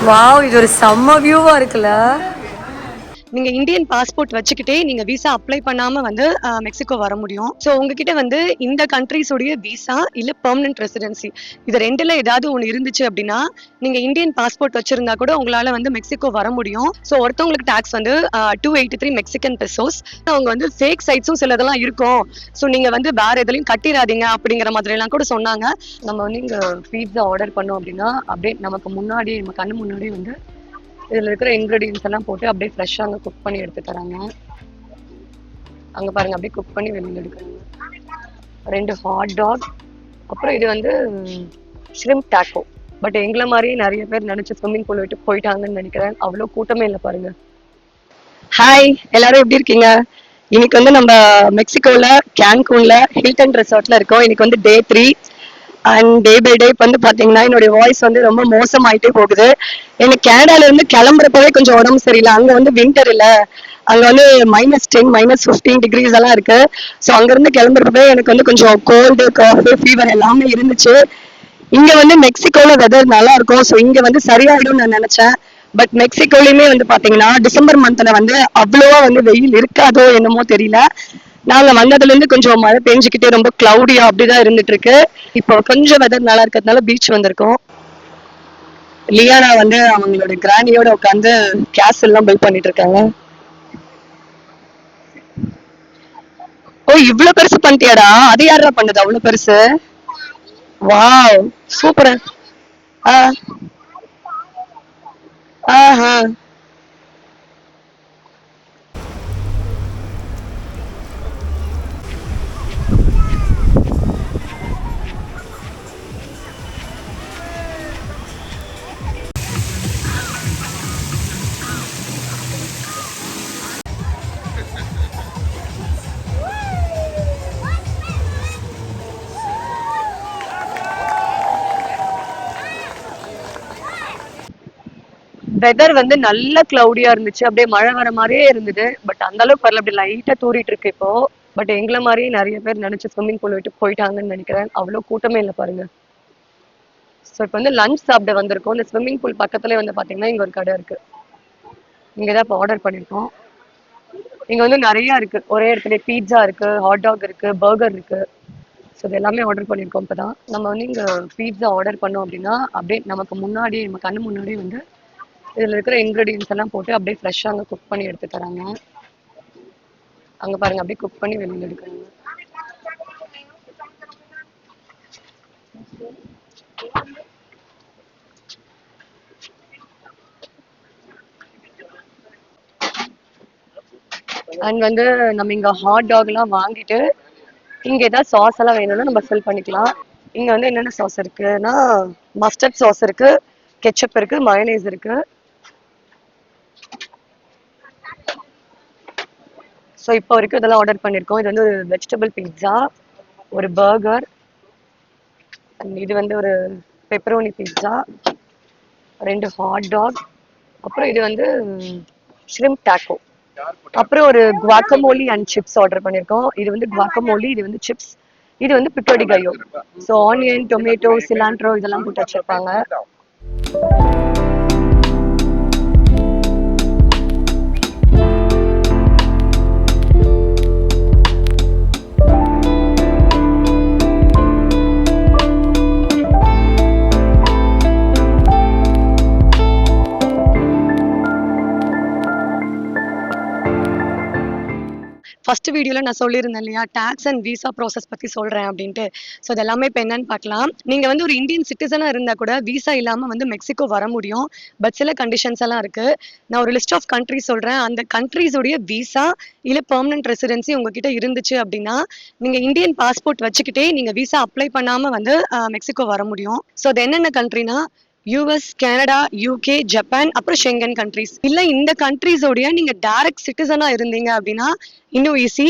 Wow, இது ஒரு செம்ம வியூவா இருக்குல்ல. நீங்க இந்தியன் பாஸ்போர்ட் வச்சுக்கிட்டே நீங்க விசா அப்ளை பண்ணாம வந்து மெக்சிகோ வர முடியும். ஸோ உங்ககிட்ட வந்து இந்த கண்ட்ரிஸோடைய விசா இல்ல பெர்மனன்ட் ரெசிடென்சி இது ரெண்டுல ஏதாவது ஒன்று இருந்துச்சு அப்படின்னா நீங்க இந்தியன் பாஸ்போர்ட் வச்சிருந்தா கூட உங்களால வந்து மெக்சிகோ வர முடியும். ஸோ ஒருத்தவங்களுக்கு டாக்ஸ் வந்து 283 மெக்சிகன் பெசோஸ். அவங்க வந்து ஃபேக் சைட்ஸும் சிலதெல்லாம் இருக்கும். ஸோ நீங்க வந்து வேற எதுலையும் கட்டிடாதீங்க அப்படிங்கிற மாதிரி எல்லாம் கூட சொன்னாங்க. நம்ம வந்து இங்க பீட்சா ஆர்டர் பண்ணோம் அப்படின்னா அப்படியே நமக்கு முன்னாடி நம்ம கண்ணு முன்னாடி வந்து இதுல இருக்கிற இன்கிரீடியன்ஸ் எல்லாம் போட்டு அப்படியே ஃப்ரெஷ்ஷா அங்க குக் பண்ணி எடுத்து தராங்க. அங்க பாருங்க அப்படியே குக் பண்ணி வெளியில எடுக்கிறாங்க. 2 ஹாட் டாக், அப்புறம் இது வந்து ஷ்ரிம்ப் டாக்கோ. பட் எங்களை மாதிரி நிறைய பேர் நினைச்சு ஸ்விம்மிங் பூல் விட்டு போயிட்டாங்கன்னு நினைக்கிறேன். அவ்வளோ கூட்டமே இல்லை பாருங்க. ஹாய், எல்லாரும் எப்படி இருக்கீங்க? இன்னைக்கு வந்து நம்ம மெக்சிகோல கேன்கூன்ல ஹில்டன் ரெசார்ட்ல இருக்கோம். இன்னைக்கு வந்து டே 3 அண்ட் டே பை டே வந்து பாத்தீங்கன்னா என்னுடைய வாய்ஸ் வந்து ரொம்ப மோசமாயிட்டே போகுது. எனக்கு கனடால இருந்து கிளம்புறப்பவே கொஞ்சம் உடம்பு சரியில்லை. அங்க வந்து வின்டர் இல்ல, அங்க வந்து -10 -15 டிகிரிஸ் எல்லாம் இருக்கு. ஸோ அங்க இருந்து கிளம்புறப்பவே எனக்கு வந்து கொஞ்சம் கோல்டு காஃபு ஃபீவர் எல்லாமே இருந்துச்சு. இங்க வந்து மெக்சிகோல வெதர் நல்லா இருக்கும். ஸோ இங்க வந்து சரியாயிடும் நான் நினைச்சேன். பட் மெக்சிகோலயுமே வந்து பாத்தீங்கன்னா டிசம்பர் மந்த்ல வந்து அவ்வளவா வந்து வெயில் இருக்காதோ என்னமோ தெரியல. நாங்க வந்ததுல இருந்து கொஞ்சம் மழை பெஞ்சுக்கிட்டே ரொம்ப கிளவுடியா அப்படிதான் இருந்துட்டு இருக்கு. இப்போ கொஞ்சம் வெதர் நல்லா இருக்கிறதுனால பீச் வந்திருக்கோம். லியானா வந்து அவங்களோட கிராண்டியோட உட்காந்து கேஸ் எல்லாம் பில்ட் பண்ணிட்டு இருக்காங்க. ஓ, இவ்வளவு பெருசு பண்ணிட்டியாடா? அது யாரா பண்ணது அவ்வளவு பெருசு? Wow, super. ஆ ஆஹா. வெதர் வந்து நல்ல கிளவுடியா இருந்துச்சு. அப்படியே மழை வர மாதிரியே இருந்தது. பட் அந்த அளவுக்கு வரல, அப்படி லைட்டா தூரிட்டு இருக்கு இப்போ. பட் எங்களை மாதிரி நிறைய பேர் நினைச்சு ஸ்விம்மிங் பூல் விட்டு போயிட்டாங்கன்னு நினைக்கிறேன். அவ்வளோ கூட்டமே இல்லை பாருங்க. ஸோ இப்போ வந்து லஞ்ச் சாப்பிட வந்திருக்கோம். இந்த ஸ்விம்மிங் பூல் பக்கத்துலேயே வந்து பார்த்தீங்கன்னா இங்கே ஒரு கடை இருக்கு. இங்கே தான் இப்போ ஆர்டர் பண்ணியிருக்கோம். இங்கே வந்து நிறைய இருக்கு. ஒரே இடத்துல பீட்சா இருக்கு, ஹாட் டாக் இருக்கு, பர்கர் இருக்கு. ஸோ இது எல்லாமே ஆர்டர் பண்ணியிருக்கோம். இப்போ தான் நம்ம வந்து இங்கே பீட்சா ஆர்டர் பண்ணோம் அப்படின்னா அப்படியே நமக்கு முன்னாடி நம்ம கண்ணு முன்னாடி வந்து இதுல இருக்கிற இன்கிரீடியன்ஸ் எல்லாம் போட்டு அப்படியே ஃப்ரெஷ்ஷா அங்க குக் பண்ணி எடுத்து தராங்க. அங்க பாருங்க அப்படியே குக் பண்ணி வெளியில எடுக்கிறாங்க. அண்ட் வந்து நம்ம இங்க ஹாட் டாக் எல்லாம் வாங்கிட்டு இங்க ஏதாவது சாஸ் எல்லாம் வேணும்னா நம்ம ஃபில் பண்ணிக்கலாம். இங்க வந்து என்னென்ன சாஸ் இருக்குன்னா மஸ்டர்ட் சாஸ் இருக்கு, கெச்சப் இருக்கு, மயோனைஸ் இருக்கு. ஸோ இப்போ வரைக்கும் இதெல்லாம் ஆர்டர் பண்ணியிருக்கோம். இது வந்து ஒரு வெஜிடபிள் பீட்சா, ஒரு பர்கர், அண்ட் இது வந்து ஒரு பெப்பரோனி பீட்சா, 2 ஹாட் டாக், அப்புறம் இது வந்து ஷ்ரிம்ப் டாக்கோ, அப்புறம் ஒரு குவாக்கமோலி அண்ட் சிப்ஸ் ஆர்டர் பண்ணியிருக்கோம். இது வந்து குவாக்கமோலி, இது வந்து சிப்ஸ், இது வந்து பிக்கோடி கையோ. ஸோ ஆனியன், டொமேட்டோ, சிலாண்ட்ரோ இதெல்லாம் போட்டு வச்சிருப்பாங்க. ஃபர்ஸ்ட் வீடியோல நான் சொல்லியிருந்தேன் இல்லையா, டாக்ஸ் அண்ட் விசா ப்ராசஸ் பத்தி சொல்றேன் அப்படின்ட்டு. ஸோ இது எல்லாமே இப்போ என்னன்னு பார்க்கலாம். நீங்க வந்து ஒரு இந்தியன் சிட்டிசனா இருந்தா கூட விசா இல்லாம வந்து மெக்சிகோ வர முடியும். பட் சில கண்டிஷன்ஸ் எல்லாம் இருக்கு. நான் ஒரு லிஸ்ட் ஆஃப் கண்ட்ரிஸ் சொல்றேன். அந்த கண்ட்ரிஸோடைய விசா இல்ல பெர்மனன்ட் ரெசிடென்சி உங்ககிட்ட இருந்துச்சு அப்படின்னா நீங்க இந்தியன் பாஸ்போர்ட் வச்சுக்கிட்டே நீங்க விசா அப்ளை பண்ணாம வந்து மெக்சிகோ வர முடியும். ஸோ அது என்னென்ன கண்ட்ரினா யூஎஸ், கனடா, யூகே, ஜப்பான், அப்புறம் ஷெங்கன் கண்ட்ரிஸ். இல்ல இந்த கண்ட்ரிஸோடைய நீங்க டைரக்ட் சிட்டிசனா இருந்தீங்க அப்படின்னா இன்னும் ஈஸி.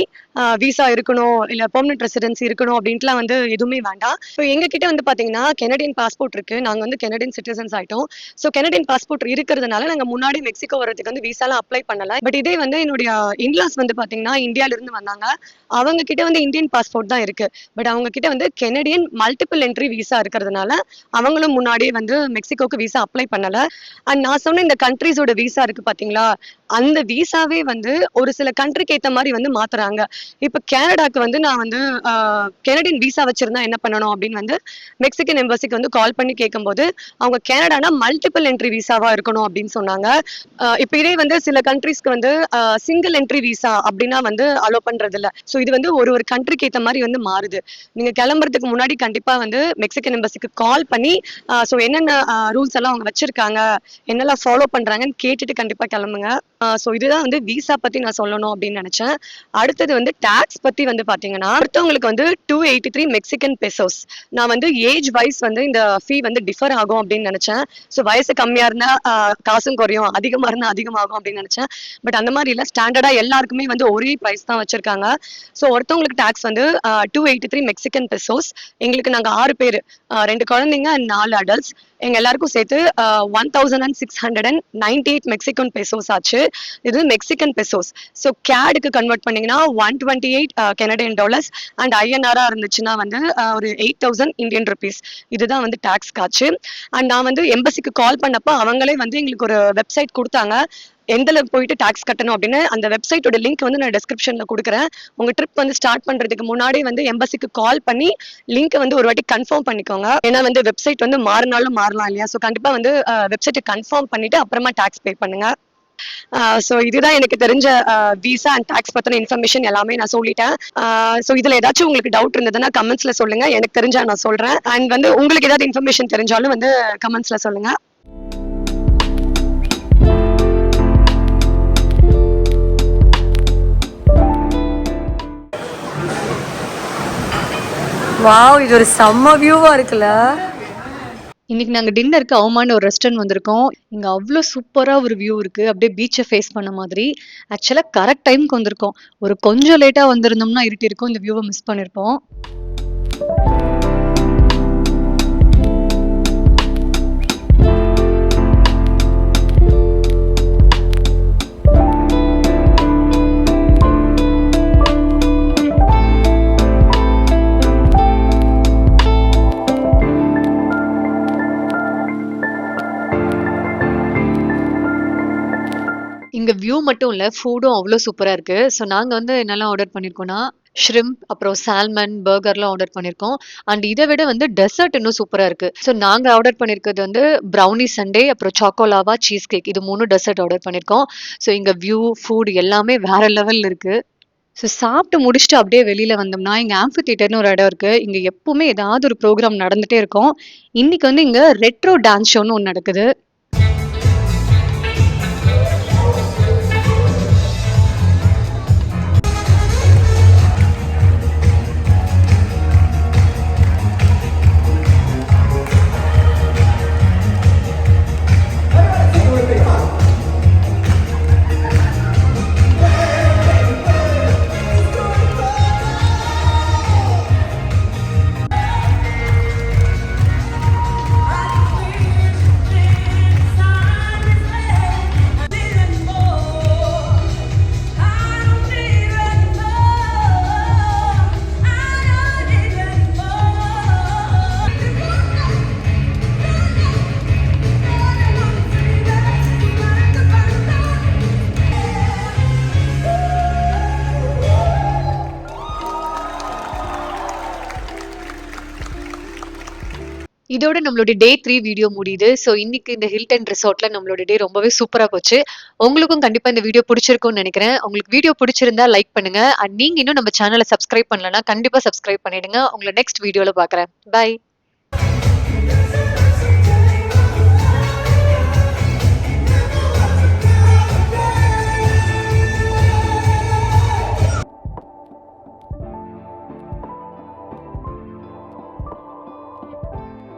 விசா இருக்கணும் இல்ல பெர்மனன்ட் ரெசிடென்சி இருக்கணும் அப்படின்ட்டுலாம் வந்து எதுவுமே வேண்டாம். இப்போ எங்க கிட்ட வந்து பாத்தீங்கன்னா கெனடியன் பாஸ்போர்ட் இருக்கு. நாங்க வந்து கெனடியன் சிட்டிசன்ஸ் ஆயிட்டோம். ஸோ கெனடியன் பாஸ்போர்ட் இருக்கிறதுனால நாங்க முன்னாடி மெக்சிகோ வரதுக்கு வந்து விசாலாம் அப்ளை பண்ணல. பட் இதே வந்து என்னுடைய இன்லாஸ் வந்து பாத்தீங்கன்னா இந்தியால இருந்து வந்தாங்க. அவங்க கிட்ட வந்து இந்தியன் பாஸ்போர்ட் தான் இருக்கு. பட் அவங்க கிட்ட வந்து கெனடியன் மல்டிபிள் என்ட்ரி விசா இருக்கிறதுனால அவங்களும் முன்னாடியே வந்து மெக்சிகோக்கு விசா அப்ளை பண்ணல. அண்ட் நான் சொன்ன இந்த கண்ட்ரிஸோட விசா இருக்கு பாத்தீங்களா, அந்த விசாவே வந்து ஒரு சில கண்ட்ரிக்கு ஏத்த மாதிரி வந்து மாத்துறாங்க. இப்ப கனடாக்கு வந்து நான் வந்து கெனடியன் விசா வச்சிருந்தா என்ன பண்ணணும் அப்படின்னு வந்து மெக்சிகன் எம்பசிக்கு வந்து கால் பண்ணி கேட்கும்போது அவங்க கனடானா மல்டிபிள் என்ட்ரி விசாவா இருக்கணும் அப்படின்னு சொன்னாங்க. இப்ப இதே வந்து சில கண்ட்ரிஸ்க்கு வந்து சிங்கிள் என்ட்ரி விசா அப்படின்னா வந்து அலோ பண்றது இல்ல. ஸோ இது வந்து ஒரு ஒரு கண்ட்ரிக்கு ஏத்த மாதிரி வந்து மாறுது. நீங்க கிளம்புறதுக்கு முன்னாடி கண்டிப்பா வந்து மெக்சிகன் எம்பசிக்கு கால் பண்ணி ஸோ என்னென்ன ரூல்ஸ் எல்லாம் அவங்க வச்சிருக்காங்க, என்னெல்லாம் ஃபாலோ பண்றாங்கன்னு கேட்டுட்டு கண்டிப்பா கிளம்புங்க. ஸோ இதுதான் வந்து விசா பத்தி நான் சொல்லணும் அப்படின்னு நினைச்சேன். அடுத்தது வந்து டாக்ஸ் பத்தி வந்து பாத்தீங்கன்னா ஒருத்தவங்களுக்கு வந்து 283 மெக்சிகன் பெசோஸ். நான் வந்து ஏஜ் வைஸ் வந்து இந்த ஃபீ வந்து டிஃபர் ஆகும் அப்படின்னு நினைச்சேன். ஸோ வயசு கம்மியா இருந்தா காசும் குறையும், அதிகமா இருந்தா அதிகமாகும் அப்படின்னு நினைச்சேன். பட் அந்த மாதிரி இல்ல, ஸ்டாண்டர்டா எல்லாருக்குமே வந்து ஒரே பிரைஸ் தான் வச்சிருக்காங்க. ஸோ ஒருத்தவங்களுக்கு டாக்ஸ் வந்து 283 மெக்சிகன் பெசோஸ். எங்களுக்கு நாங்க 6 பேர், 2 குழந்தைங்க அண்ட் 4 அடல்ட்ஸ். எங்க எல்லாருக்கும் சேர்த்து 1698 மெக்சிகன் பெசோஸ் ஆச்சு. இது மெக்சிகன் பெசோஸ். ஸோ கேடுக்கு கன்வெர்ட் பண்ணீங்கன்னா 128 கெனடியன் டாலர்ஸ் அண்ட் ஐஎன்ஆரா இருந்துச்சுன்னா வந்து ஒரு 8000 இந்தியன் ருபீஸ். இதுதான் வந்து டாக்ஸ் காச்சு. அண்ட் நான் வந்து எம்பசிக்கு கால் பண்ணப்போ அவங்களே வந்து எங்களுக்கு ஒரு வெப்சைட் கொடுத்தாங்க. எந்தல போயிட்டு டாக்ஸ் கட்டணும் அப்படின்னு. அந்த வெப்சைட்டோட லிங்க் வந்து நான் டிஸ்கிரிப்ஷன்ல கொடுக்குறேன். உங்க ட்ரிப் வந்து ஸ்டார்ட் பண்றதுக்கு முன்னாடி வந்து எம்பசிக்கு கால் பண்ணி லிங்க் வந்து ஒரு வாட்டி கன்ஃபார்ம் பண்ணிக்கோங்க. ஏன்னா வந்து வெப்சைட் வந்து மாறினாலும் மாறலாம் இல்லையா. ஸோ கண்டிப்பா வந்து வெப்சைட்டை கன்ஃபார்ம் பண்ணிட்டு அப்புறமா டாக்ஸ் பே பண்ணுங்க. ஸோ இதுதான் எனக்கு தெரிஞ்ச விசா அண்ட் டாக்ஸ் பத்தின இன்ஃபர்மேஷன் எல்லாமே நான் சொல்லிட்டேன். ஸோ இதுல ஏதாச்சும் உங்களுக்கு டவுட் இருந்ததுன்னா கமெண்ட்ஸ்ல சொல்லுங்க. எனக்கு தெரிஞ்சா நான் சொல்றேன். அண்ட் வந்து உங்களுக்கு ஏதாவது இன்ஃபர்மேஷன் தெரிஞ்சாலும் வந்து கமெண்ட்ஸ்ல சொல்லுங்க. வாவ், இது ஒரு செம்ம வியூவா இருக்குல்ல. இன்னைக்கு நாங்க டின்னருக்கு அவமான ஒரு ரெஸ்டாரண்ட் வந்திருக்கோம். இங்க அவ்வளோ சூப்பரா ஒரு வியூ இருக்கு. அப்படியே பீச்சை ஃபேஸ் பண்ண மாதிரி. ஆக்சுவலா கரெக்ட் டைம்க்கு வந்திருக்கோம். ஒரு கொஞ்சம் லேட்டா வந்திருந்தோம்னா இருட்டி இருக்கும். இந்த வியூவை மிஸ் பண்ணிருப்போம். இங்க வியூ மட்டும் இல்ல, ஃபுட்டும் அவ்வளோ சூப்பரா இருக்கு. ஸோ நாங்க வந்து என்னெல்லாம் ஆர்டர் பண்ணியிருக்கோம்னா, ஷ்ரிம்ப், அப்புறம் சால்மன், பர்கர்லாம் ஆர்டர் பண்ணியிருக்கோம். அண்ட் இதை விட வந்து டெசர்ட் இன்னும் சூப்பரா இருக்கு. ஸோ நாங்க ஆர்டர் பண்ணியிருக்கிறது வந்து ப்ரௌனி சண்டே, அப்புறம் சாக்கோலாவா, சீஸ் கேக். இது 3 டெசர்ட் ஆர்டர் பண்ணியிருக்கோம். ஸோ இங்க வியூ, ஃபுட் எல்லாமே வேற லெவல்ல இருக்கு. ஸோ சாப்பிட்டு முடிச்சுட்டு அப்படியே வெளியில வந்தோம்னா, இங்க ஆம்பி தியேட்டர்னு ஒரு இடம் இருக்கு. இங்க எப்பவுமே ஏதாவது ஒரு ப்ரோக்ராம் நடந்துட்டே இருக்கும். இன்னைக்கு வந்து இங்க ரெட்ரோ டான்ஸ் ஷோன்னு ஒன்று நடக்குது. இதோட நம்மளோட டே 3 வீடியோ முடியுது. ஸோ இன்னைக்கு இந்த ஹில்டன் ரிசார்ட்ல நம்மளோட டே ரொம்பவே சூப்பரா போச்சு. உங்களுக்கும் கண்டிப்பா இந்த வீடியோ பிடிச்சிருக்கும்னு நினைக்கிறேன். உங்களுக்கு வீடியோ பிடிச்சிருந்தா லைக் பண்ணுங்க. அண்ட் நீங்க இன்னும் நம்ம சேனலை சப்ஸ்கிரைப் பண்ணலன்னா கண்டிப்பா சப்ஸ்கிரைப் பண்ணிடுங்க. உங்களை நெக்ஸ்ட் வீடியோல பார்க்குறேன். பை.